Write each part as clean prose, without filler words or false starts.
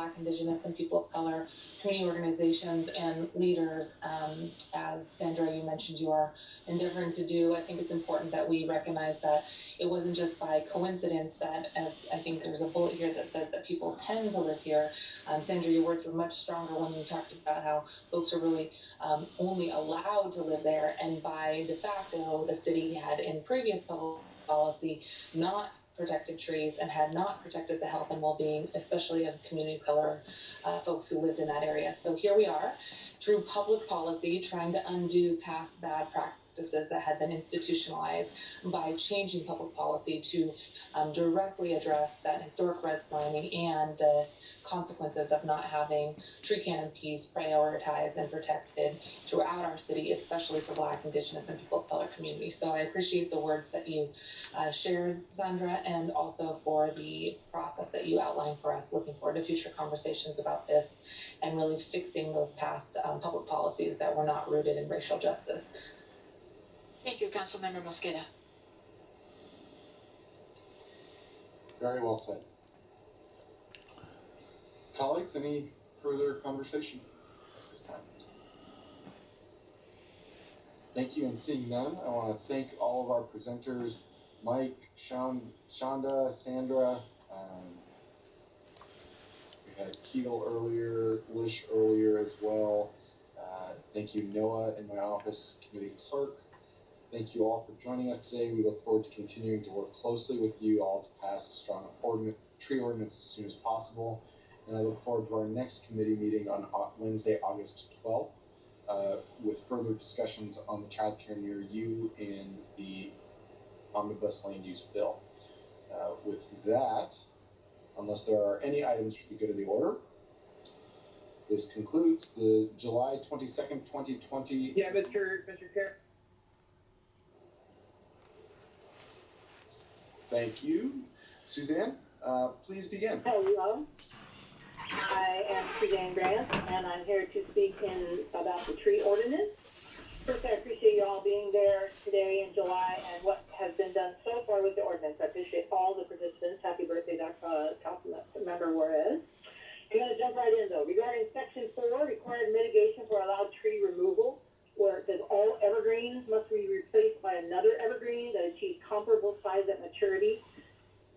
Black, Indigenous, and people of color, community organizations, and leaders, as Sandra, you mentioned you are endeavoring to do. I think it's important that we recognize that it wasn't just by coincidence that, as I think there's a bullet here that says that people tend to live here. Sandra, your words were much stronger when you talked about how folks are really only allowed to live there, and by de facto, the city had in previous public policy not protected trees and had not protected the health and well-being, especially of community of color folks who lived in that area. So here we are, through public policy, trying to undo past bad practices that had been institutionalized by changing public policy to directly address that historic redlining and the consequences of not having tree canopies prioritized and protected throughout our city, especially for Black, Indigenous, and people of color communities. So I appreciate the words that you shared, Sandra, and also for the process that you outlined for us. Looking forward to future conversations about this and really fixing those past public policies that were not rooted in racial justice. Thank you, Councilmember Mosqueda. Very well said. Colleagues, any further conversation at this time? Thank you, and seeing none, I want to thank all of our presenters, Mike, Shonda, Sandra, we had Keatle earlier, Lish earlier as well. Thank you, Noah, in my office, committee clerk. Thank you all for joining us today. We look forward to continuing to work closely with you all to pass a strong tree ordinance as soon as possible. And I look forward to our next committee meeting on Wednesday, August 12th, with further discussions on the childcare near you and the omnibus land use bill. With that, unless there are any items for the good of the order, this concludes the July 22nd, 2020. Yeah, Mr. Chair. Thank you. Suzanne, please begin. Hello. I am Suzanne Grant, and I'm here to speak about the tree ordinance. First, I appreciate you all being there today in July and what has been done so far with the ordinance. I appreciate all the participants. Happy birthday, Councilmember Juarez. I'm going to jump right in, though. Regarding Section 4, required mitigation for allowed tree removal, where it says all evergreens must be replaced by another evergreen that achieves comparable size at maturity.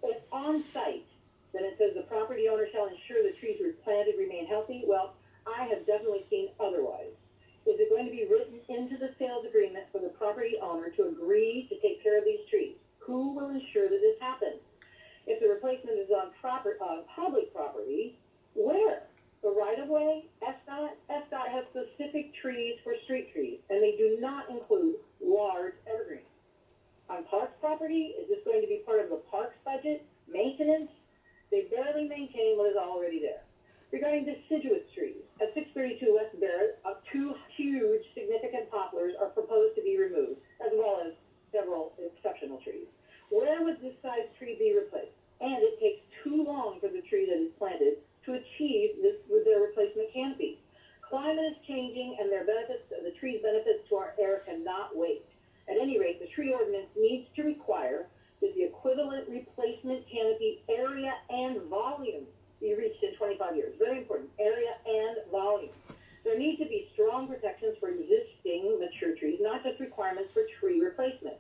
If on site, then it says the property owner shall ensure the trees replanted remain healthy. Well, I have definitely seen otherwise. Is it going to be written into the sales agreement for the property owner to agree to take care of these trees? Who will ensure that this happens? If the replacement is on public property, where? The right-of-way, SDOT has specific trees for street trees, and they do not include large evergreens. On Parks property, is this going to be part of the Parks budget? Maintenance? They barely maintain what is already there. Regarding deciduous trees, at 632 West Barrett, two huge significant poplars are proposed to be removed, as well as several exceptional trees. Where would this size tree be replaced? And it takes too long for the tree that is planted to achieve this with their replacement canopy. Climate is changing, and the tree's benefits to our air cannot wait. At any rate, the tree ordinance needs to require that the equivalent replacement canopy area and volume be reached in 25 years. Very important, area and volume. There need to be strong protections for existing mature trees, not just requirements for tree replacement.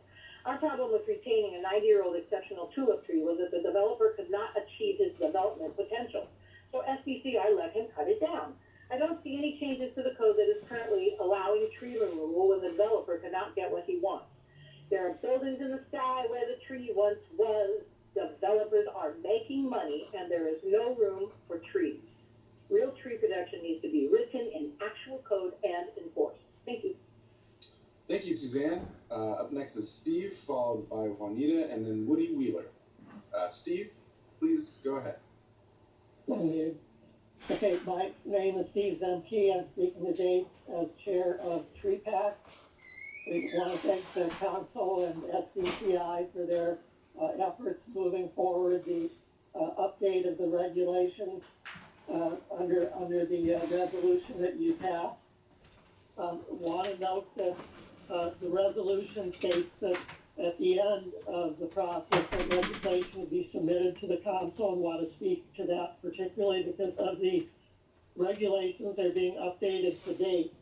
Our problem with retaining a 90-year-old exceptional tulip tree was that the developer could not achieve his development potential. So SBCI let him cut it down. I don't see any changes to the code that is currently allowing tree removal when the developer cannot get what he wants. There are buildings in the sky where the tree once was. Developers are making money, and there is no room for trees. Real tree protection needs to be written in actual code and enforced. Thank you. Thank you, Suzanne. Up next is Steve, followed by Juanita, and then Woody Wheeler. Steve, please go ahead. Thank you. Okay, my name is Steve Zemke. I'm speaking today as chair of Tree Pack. We want to thank the council and SBCI for their efforts moving forward the update of the regulations under the resolution that you passed. Want to note that the resolution states that at the end of the process, that legislation would be submitted to the council, and want to speak to that particularly because of the regulations that are being updated to date.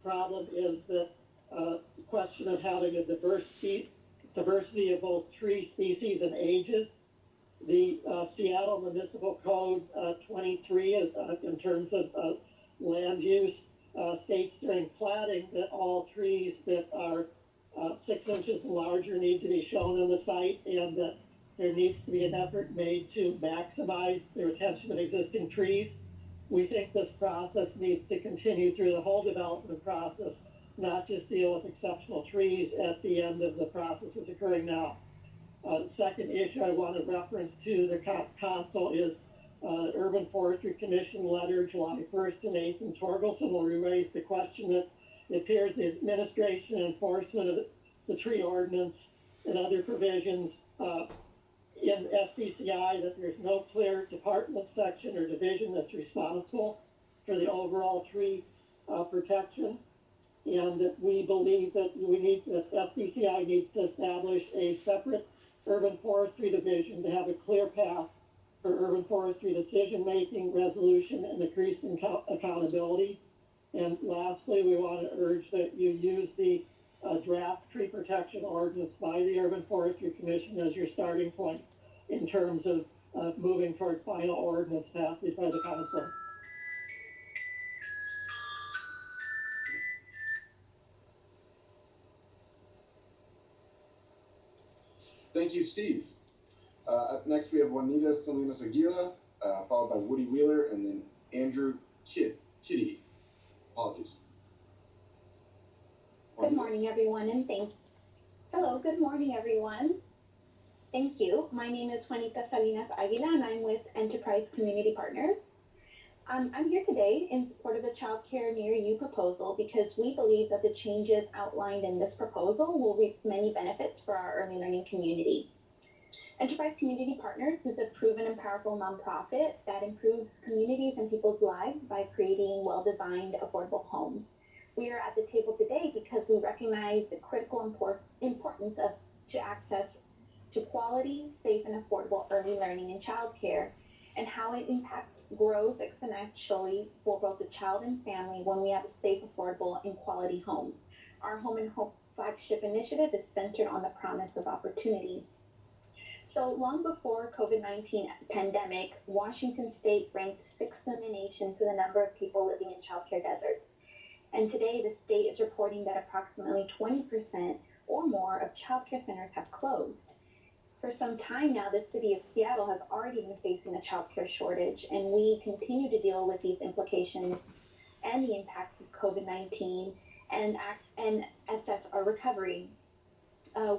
Problem is that the question of having a diversity of both tree species and ages. The Seattle Municipal Code 23 is, in terms of land use, states during platting that all trees that are 6 inches and larger need to be shown on the site, and that there needs to be an effort made to maximize the retention of existing trees. We think this process needs to continue through the whole development process, not just deal with exceptional trees at the end of the process that's occurring now. The second issue I want to reference to the council is Urban Forestry Commission letter July 1st to Nathan Torgelson, where we raised the question that it appears the administration and enforcement of the tree ordinance and other provisions in SDCI, that there's no clear department section or division that's responsible for the overall tree protection. And that we believe that FDCI needs to establish a separate urban forestry division to have a clear path for urban forestry decision-making, resolution, and increased accountability. And lastly, we want to urge that you use the draft tree protection ordinance by the Urban Forestry Commission as your starting point in terms of moving toward final ordinance passage by the council. Thank you, Steve. Up next, we have Juanita Salinas Aguila, followed by Woody Wheeler, and then Andrew Kitty. Apologies. Good morning, everyone, and thanks. Hello, good morning, everyone. Thank you. My name is Juanita Salinas Aguila, and I'm with Enterprise Community Partners. I'm here today in support of the Child Care Near You proposal because we believe that the changes outlined in this proposal will reap many benefits for our early learning community. Enterprise Community Partners is a proven and powerful nonprofit that improves communities and people's lives by creating well-designed, affordable homes. We are at the table today because we recognize the critical importance to access to quality, safe, and affordable early learning and childcare, and how it impacts growth exponentially for both the child and family when we have a safe, affordable, and quality home. Our Home and Hope flagship initiative is centered on the promise of opportunity. So long before COVID-19 pandemic, Washington State ranked 6th in the nation for the number of people living in childcare deserts. And today the state is reporting that approximately 20% or more of childcare centers have closed. For some time now, the city of Seattle has already been facing a childcare shortage, and we continue to deal with these implications and the impacts of COVID-19 and assess our recovery.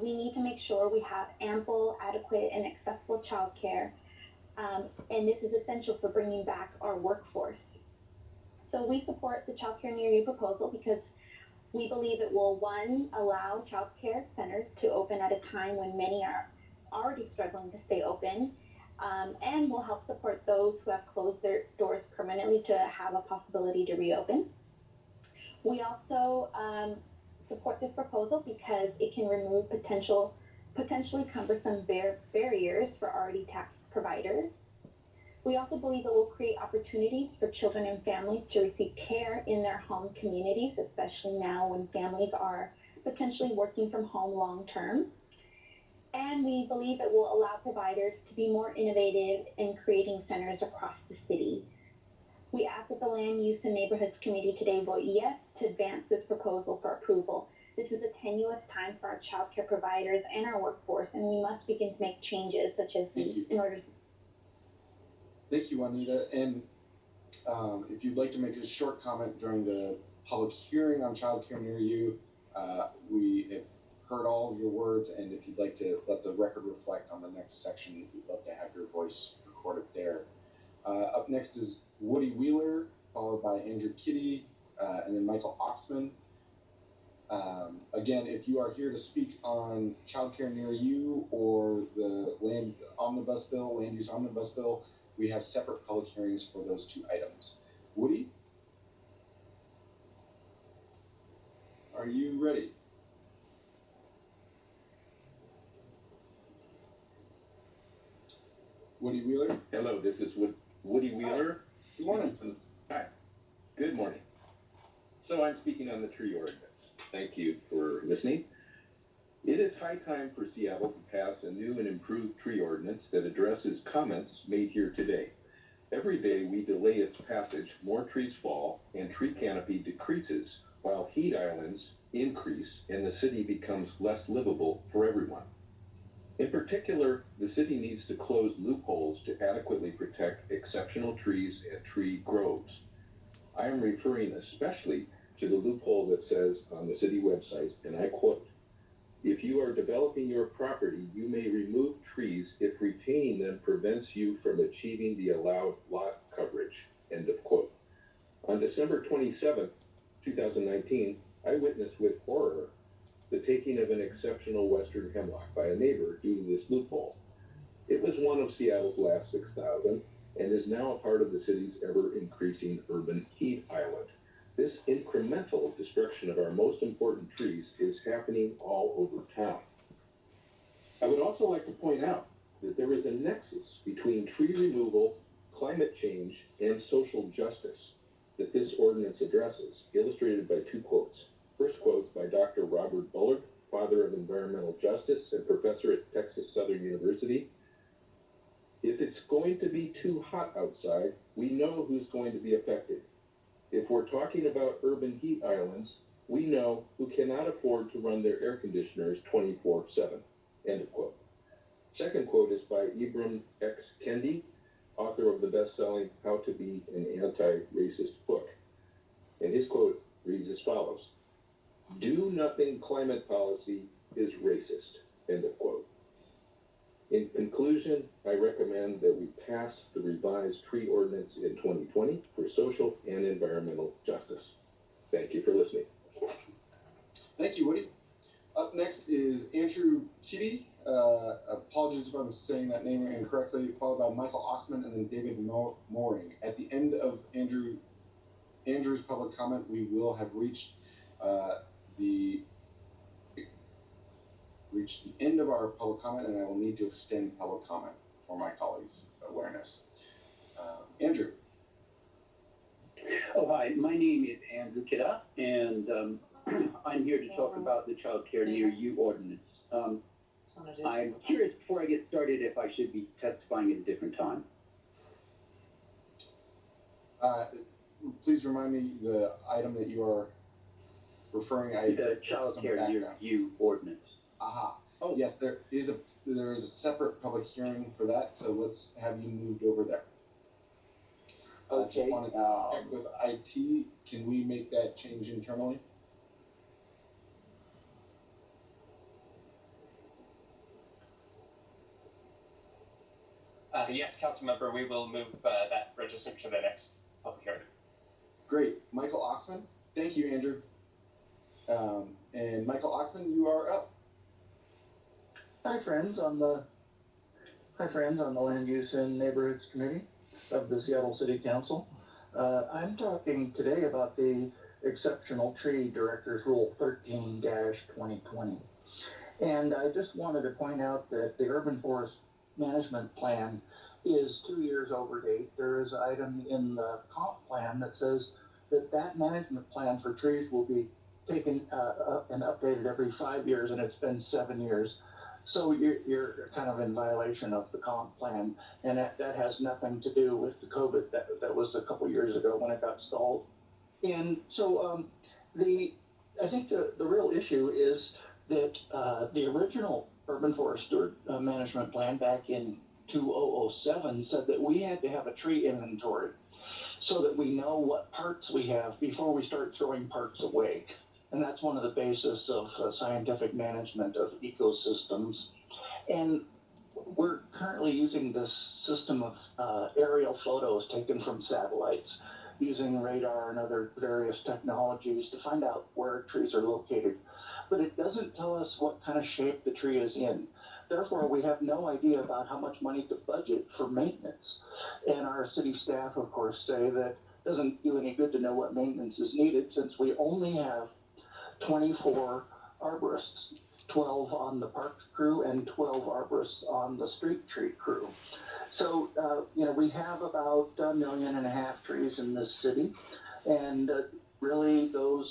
We need to make sure we have ample, adequate, and accessible childcare, and this is essential for bringing back our workforce. So we support the Child Care Near You proposal because we believe it will, one, allow childcare centers to open at a time when many are already struggling to stay open, and will help support those who have closed their doors permanently to have a possibility to reopen. We also support this proposal because it can remove potentially cumbersome barriers for already taxed providers. We also believe it will create opportunities for children and families to receive care in their home communities, especially now when families are potentially working from home long term. And we believe it will allow providers to be more innovative in creating centers across the city. We ask that the Land Use and Neighborhoods Committee today vote yes to advance this proposal for approval. This is a tenuous time for our child care providers and our workforce, and we must begin to make changes such as these in order to... Thank you, Juanita. And if you'd like to make a short comment during the public hearing on Child Care Near You, we have heard all of your words, and if you'd like to let the record reflect on the next section, we'd love to have your voice recorded there. Up next is Woody Wheeler, followed by Andrew Kitty, and then Michael Oxman. Again, if you are here to speak on Child Care Near You or the Land Use Omnibus Bill, we have separate public hearings for those two items. Woody, are you ready? Woody Wheeler. Hello, this is Woody Wheeler. Good morning. Hi. Good morning. So I'm speaking on the tree ordinance. Thank you for listening. It is high time for Seattle to pass a new and improved tree ordinance that addresses comments made here today. Every day we delay its passage, more trees fall and tree canopy decreases while heat islands increase and the city becomes less livable for everyone. In particular, the city needs to close loopholes to adequately protect exceptional trees and tree groves. I am referring especially to the loophole that says on the city website, and I quote, "If you are developing your property, you may remove trees if retaining them prevents you from achieving the allowed lot coverage," end of quote. On December 27, 2019, I witnessed with horror the taking of an exceptional western hemlock by a neighbor due to this loophole. It was one of Seattle's last 6,000 and is now a part of the city's ever-increasing urban heat island. This incremental destruction of our most important trees is happening all over town. I would also like to point out that there is a nexus between tree removal, climate change, and social justice that this ordinance addresses, illustrated by two quotes. First quote by Dr. Robert Bullard, father of environmental justice and professor at Texas Southern University. "If it's going to be too hot outside, we know who's going to be affected. If we're talking about urban heat islands, we know who cannot afford to run their air conditioners 24/7, end of quote. Second quote is by Ibram X. Kendi, author of the best-selling How to Be an Anti-Racist book. And his quote reads as follows: "Do-nothing climate policy is racist," end of quote. In conclusion, I recommend that we pass the revised tree ordinance in 2020 for social and environmental justice. Thank you for listening. Thank you, Woody. Up next is Andrew Kitty. Apologies if I'm saying that name incorrectly, followed by Michael Oxman and then David Mooring. At the end of Andrew's public comment, we will have reached the end of our public comment, and I will need to extend public comment for my colleagues' awareness. Andrew. Oh, hi. My name is Andrew Kidda, and I'm here to talk about the Child Care Near You ordinance. I'm curious, before I get started, if I should be testifying at a different time. Please remind me the item that you are referring. The Child Care Near You ordinance. Aha. Oh. Yes, there is a separate public hearing for that, so let's have you moved over there. Okay. Just want to check with IT. Can we make that change internally? Yes, council member, we will move that register to the next public hearing. Great. Michael Oxman. Thank you, Andrew. And Michael Oxman, you are up. Hi friends on the Land Use and Neighborhoods Committee of the Seattle City Council. I'm talking today about the Exceptional Tree Director's Rule 13-2020. And I just wanted to point out that the Urban Forest Management Plan is 2 years over date. There is an item in the comp plan that says that management plan for trees will be taken and updated every 5 years, and it's been 7 years. So you're kind of in violation of the comp plan, and that has nothing to do with the COVID that was a couple years ago when it got stalled. And so I think the real issue is that the original Urban Forest Management Plan back in 2007 said that we had to have a tree inventory so that we know what parts we have before we start throwing parts away. And that's one of the basis of scientific management of ecosystems. And we're currently using this system of aerial photos taken from satellites using radar and other various technologies to find out where trees are located. But it doesn't tell us what kind of shape the tree is in. Therefore, we have no idea about how much money to budget for maintenance. And our city staff, of course, say that it doesn't do any good to know what maintenance is needed since we only have 24 arborists, 12 on the park crew and 12 arborists on the street tree crew. So, we have about 1.5 million trees in this city, and really those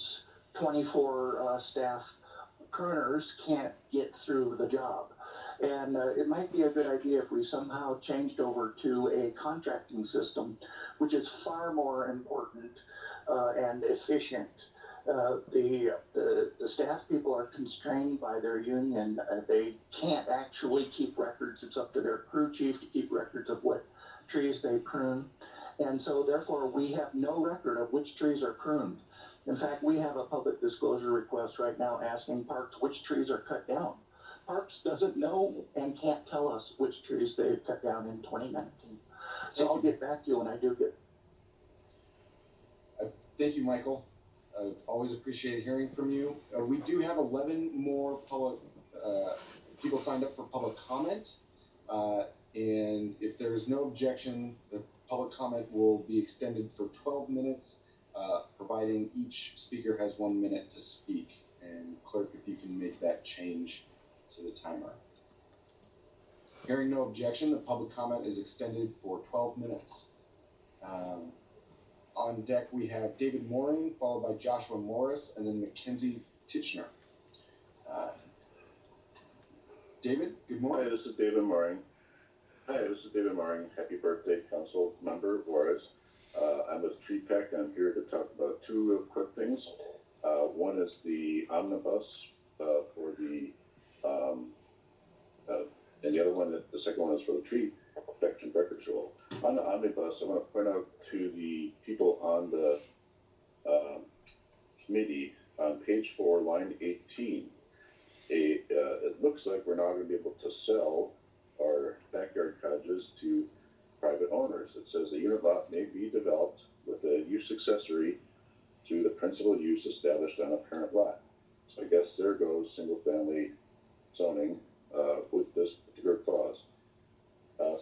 24 staff pruners can't get through the job. And it might be a good idea if we somehow changed over to a contracting system, which is far more important and efficient. The staff people are constrained by their union. They can't actually keep records. It's up to their crew chief to keep records of what trees they prune. And so therefore we have no record of which trees are pruned. In fact, we have a public disclosure request right now asking Parks which trees are cut down. Parks doesn't know and can't tell us which trees they've cut down in 2019. So I'll get back to you when I do get. Thank you, Michael. Always appreciate hearing from you. We do have 11 more public people signed up for public comment. And if there is no objection, the public comment will be extended for 12 minutes, providing each speaker has 1 minute to speak. And clerk, if you can make that change to the timer. Hearing no objection, the public comment is extended for 12 minutes. On deck, we have David Mooring, followed by Joshua Morris, and then Mackenzie Titchener. David, good morning. Hi, this is David Mooring. Happy birthday, council member Morris. I'm with Tree Pack, and I'm here to talk about two real quick things. One is the omnibus for the, and the other one, the second one is for the tree protection records rule. On the omnibus, I want to point out to the people on the committee on page 4, line 18, it looks like we're not going to be able to sell our backyard cottages to private owners. It says the unit lot may be developed with a use accessory to the principal use established on a parent lot. So I guess there goes single family zoning with this particular clause.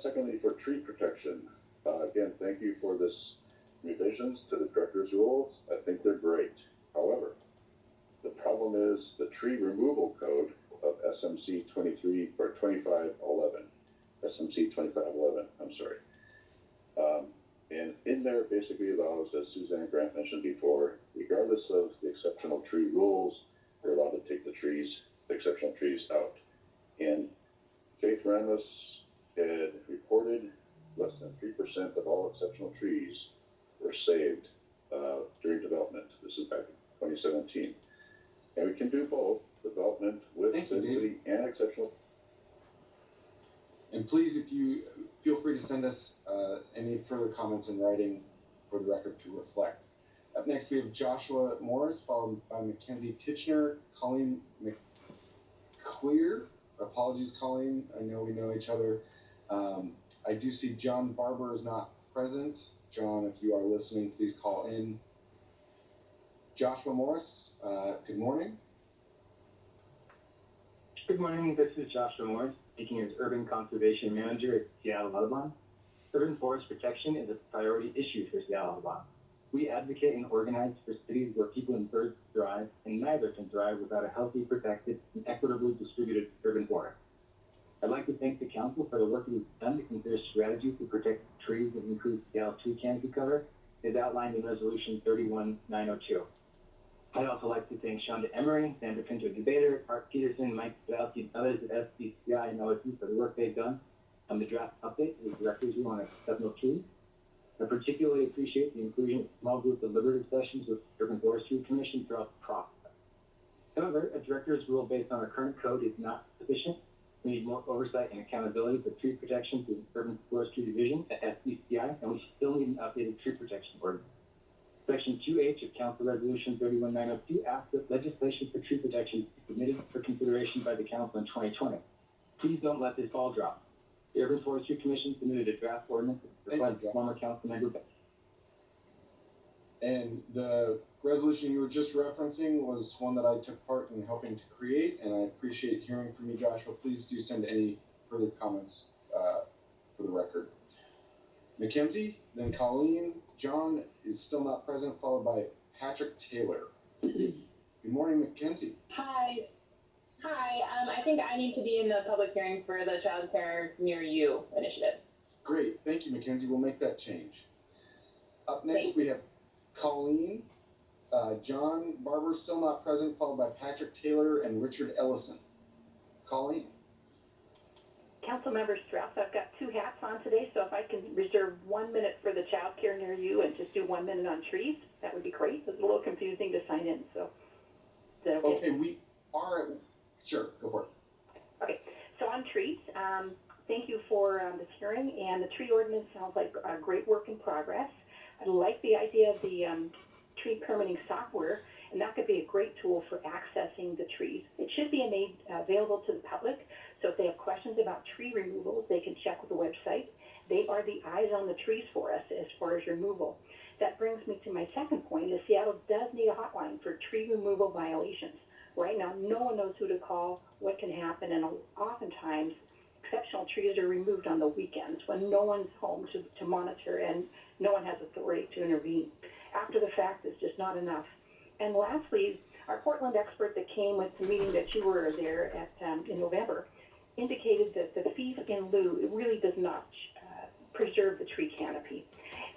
Secondly, for tree protection, again, thank you for this revisions to the director's rules. I think they're great. However, the problem is the tree removal code of SMC 23 or 2511, SMC 2511, I'm sorry. And in there basically allows, as Suzanne Grant mentioned before, regardless of the exceptional tree rules, they're allowed to take the exceptional trees out. And Faith Ramos had reported less than 3% of all exceptional trees were saved during development. This is back in 2017. And we can do both, development with density and exceptional. And please, if you feel free to send us any further comments in writing for the record to reflect. Up next, we have Joshua Morris, followed by Mackenzie Titchener, Colleen McClear. Apologies, Colleen. I know we know each other. I do see John Barber is not present. John, if you are listening, please call in. Joshua Morris, good morning. Good morning, this is Joshua Morris, speaking as Urban Conservation Manager at Seattle Audubon. Urban forest protection is a priority issue for Seattle Audubon. We advocate and organize for cities where people and birds thrive, and neither can thrive without a healthy, protected, and equitably distributed urban forest. I'd like to thank the Council for the work we've done to consider strategies to protect trees and improve Seattle tree canopy cover, as outlined in Resolution 31902. I'd also like to thank Shonda Emery, Sandra Pinto Debater, Art Peterson, Mike Sadowski, and others at SBCI and OSU for the work they've done on the draft update to the directors we want to exceptional trees. I particularly appreciate the inclusion of small group deliberative sessions with Urban Forestry Commission throughout the process. However, a director's rule based on our current code is not sufficient. We need more oversight and accountability for tree protection through the Urban Forestry Division at SBCI, and we still need an updated tree protection ordinance. Section 2H of Council Resolution 31902 asks that legislation for tree protection be submitted for consideration by the Council in 2020. Please don't let this ball drop. The Urban Forestry Commission submitted a draft ordinance that reflects former council member. And the resolution you were just referencing was one that I took part in helping to create, and I appreciate hearing from you, Joshua. Please do send any further comments for the record. Mackenzie, then Colleen. John is still not present, followed by Patrick Taylor. Good morning, Mackenzie. Hi. I think I need to be in the public hearing for the Child Care Near You initiative. Great, thank you, Mackenzie. We'll make that change. Up next, we have Colleen. John Barber still not present, followed by Patrick Taylor and Richard Ellison. Colleen. Councilmember Strauss, I've got two hats on today, so if I can reserve 1 minute for the child care near you and just do 1 minute on trees, that would be great. It's a little confusing to sign in, so is that okay? Okay, we are, sure, go for it. Okay, so on trees, thank you for this hearing, and the tree ordinance sounds like a great work in progress. I like the idea of the tree permitting software, and that could be a great tool for accessing the trees. It should be made available to the public, so if they have questions about tree removals, they can check with the website. They are the eyes on the trees for us as far as removal. That brings me to my second point, is Seattle does need a hotline for tree removal violations. Right now, no one knows who to call, what can happen, and oftentimes, exceptional trees are removed on the weekends when no one's home to monitor and no one has authority to intervene. After the fact, it's just not enough. And lastly, our Portland expert that came with the meeting that you were there at in November indicated that the fee in lieu, it really does not preserve the tree canopy.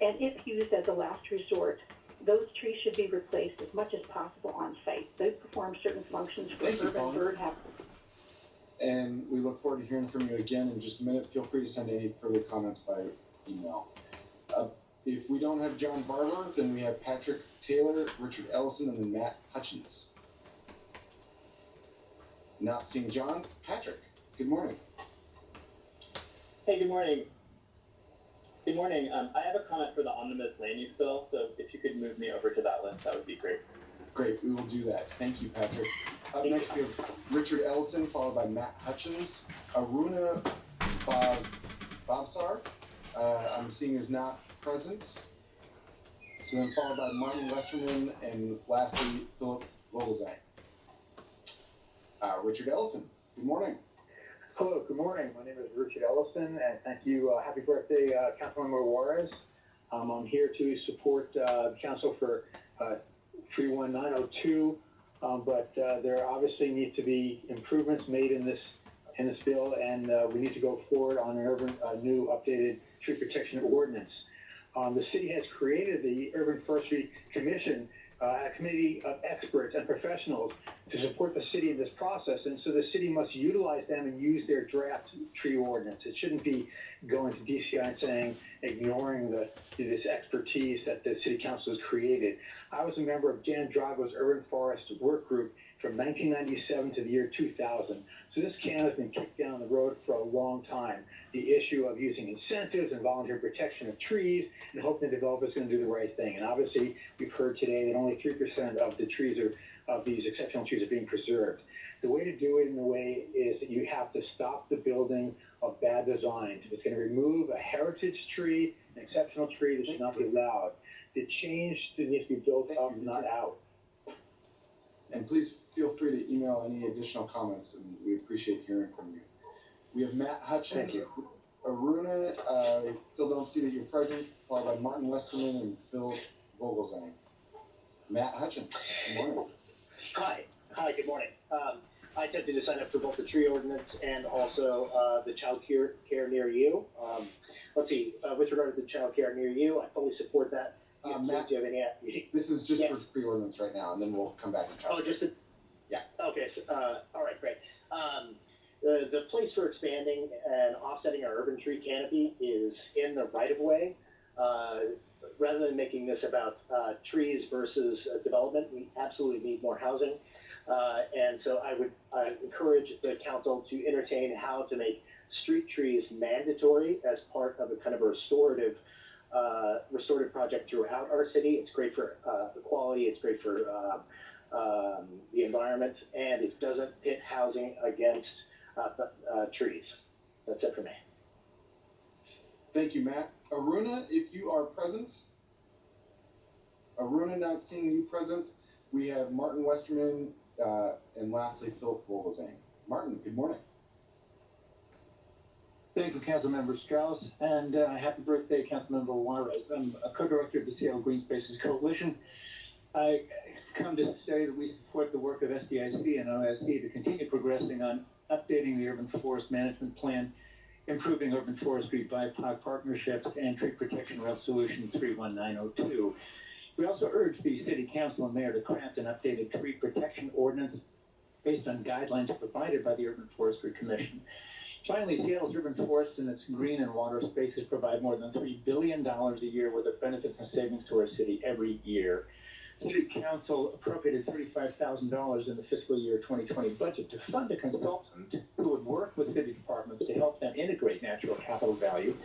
And if used as a last resort, those trees should be replaced as much as possible on site. They perform certain functions for urban bird habitat. And we look forward to hearing from you again in just a minute. Feel free to send any further comments by email. If we don't have John Barber, then we have Patrick Taylor, Richard Ellison, and then Matt Hutchins. Not seeing John. Patrick, good morning. Hey, good morning. Good morning. I have a comment for the omnibus land use bill, so if you could move me over to that list, that would be great. Great, we will do that. Thank you, Patrick. Up next, we have Richard Ellison, followed by Matt Hutchins. Aruna Babsar, I'm seeing is not present. So then followed by Martin Westerman, and lastly, Philip Vogelzang. Richard Ellison, good morning. Hello, good morning. My name is Richard Ellison, and thank you. Happy birthday, Councilmember Juarez. I'm here to support the council for 31902, but there obviously need to be improvements made in this bill, and we need to go forward on a new updated tree protection ordinance. The city has created the Urban Forestry Commission, a committee of experts and professionals to support the city in this process, and so the city must utilize them and use their draft tree ordinance. It shouldn't be going to DCI and saying, ignoring this expertise that the city council has created. I was a member of Jan Drago's Urban Forest Work Group from 1997 to the year 2000. So this can has been kicked down the road for a long time. The issue of using incentives and voluntary protection of trees and hoping the developer is going to do the right thing. And obviously, we've heard today that only 3% of the trees of these exceptional trees are being preserved. The way to do it in a way is that you have to stop the building of bad design. It's going to remove a heritage tree, an exceptional tree that should not be allowed. The change needs to be built up, not out. And please feel free to email any additional comments, and we appreciate hearing from you. We have Matt Hutchins. Aruna, still don't see that you're present, followed by Martin Westerman and Phil Vogelzang. Matt Hutchins, good morning. Hi, good morning. I attempted to sign up for both the tree ordinance and also the child care near you. Let's see, with regard to the child care near you, I fully support that. Matt, do you have any, this is just for pre-ordinance right now, and then we'll come back to child care. just a, yeah. Okay, so, all right, great. The place for expanding and offsetting our urban tree canopy is in the right-of-way. Rather than making this about trees versus development, we absolutely need more housing. And so I would encourage the council to entertain how to make street trees mandatory as part of a kind of a restorative project throughout our city. It's great for the quality, it's great for the environment, and it doesn't pit housing against trees. That's it for me. Thank you, Matt. Aruna, if you are present. Aruna, not seeing you present. We have Martin Westerman, and lastly, Philip Vogelzang. Martin, good morning. Thank you, Councilmember Strauss, and happy birthday, Councilmember Juarez. I'm a co-director of the Seattle Green Spaces Coalition. I come to say that we support the work of SDIC and OSD to continue progressing on updating the urban forest management plan improving urban forestry BIPOC partnerships, and tree protection resolution 31902. We also urge the City Council and Mayor to craft an updated tree protection ordinance based on guidelines provided by the Urban Forestry Commission. Finally, Seattle's urban forests and its green and water spaces provide more than $3 billion a year worth of benefits and savings to our city every year. City Council appropriated $35,000 in the fiscal year 2020 budget to fund a consultant who would work with city departments to help them integrate natural capital value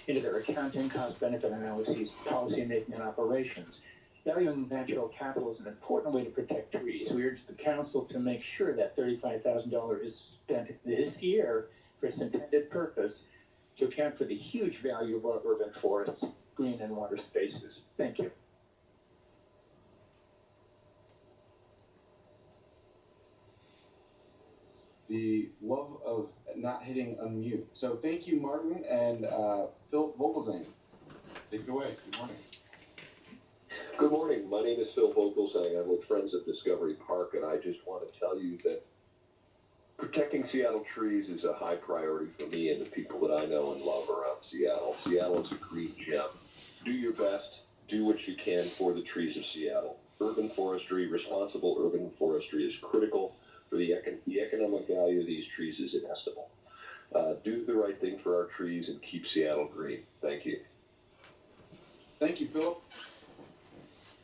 into their accounting, cost-benefit analyses, policy-making, and operations. Valuing natural capital is an important way to protect trees. We urge the council to make sure that $35,000 is spent this year for its intended purpose to account for the huge value of our urban forests, green and water spaces. Thank you. The love of not hitting unmute. So thank you, Martin, and Phil Vogelzang. Take it away. Good morning. Good morning. My name is Phil Vogelzang. I'm with Friends of Discovery Park, and I just want to tell you that protecting Seattle trees is a high priority for me and the people that I know and love around Seattle. Seattle is a green gem. Do your best. Do what you can for the trees of Seattle. Urban forestry, responsible urban forestry is critical for the economic value of these trees is inestimable. Do the right thing for our trees and keep Seattle green. Thank you. Thank you, Philip.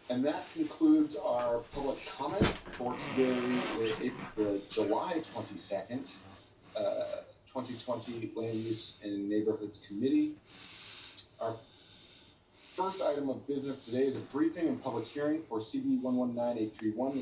And that concludes our public comment for today, the July 22nd, 2020 Land Use and Neighborhoods Committee. Our first item of business today is a briefing and public hearing for CB 119831.